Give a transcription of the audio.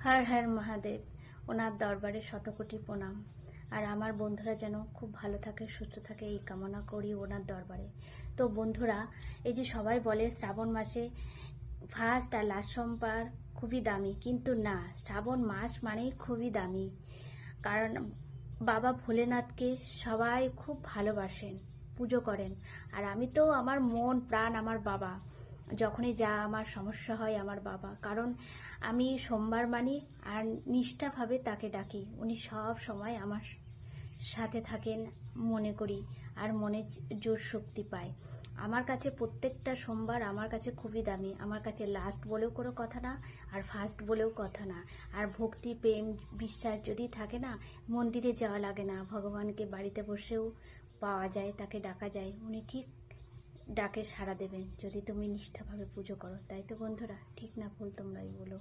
হর হর মহাদেব। ওনার দরবারে শতকোটি প্রণাম। আর আমার বন্ধুরা যেন খুব ভালো থাকে, সুস্থ থাকে, এই কামনা করি ওনার দরবারে। তো বন্ধুরা, এই যে সবাই বলে শ্রাবণ মাসে ফার্স্ট আর লাস্ট সোমবার খুবই দামি, কিন্তু না, শ্রাবণ মাস মানেই খুবই দামি। কারণ বাবা ভোলেনাথকে সবাই খুব ভালোবাসেন, পুজো করেন। আর আমি তো, আমার মন প্রাণ আমার বাবা। যখনই যা আমার সমস্যা হয় আমার বাবা, কারণ আমি সোমবার মানি আর নিষ্ঠাভাবে তাকে ডাকি। উনি সব সময় আমার সাথে থাকেন মনে করি, আর মনে জোর শক্তি পায়। আমার কাছে প্রত্যেকটা সোমবার আমার কাছে খুবই দামি। আমার কাছে লাস্ট বলেও কোনো কথা না, আর ফার্স্ট বলেও কথা না। আর ভক্তি, প্রেম, বিশ্বাস যদি থাকে না, মন্দিরে যাওয়া লাগে না, ভগবানকে বাড়িতে বসেও পাওয়া যায়, তাকে ডাকা যায়। উনি ঠিক ডাকে সাড়া দেবেন যদি তুমি নিষ্ঠাভাবে পুজো করো। তাই তো বন্ধুরা, ঠিক না ভুল তোমরাই বলো।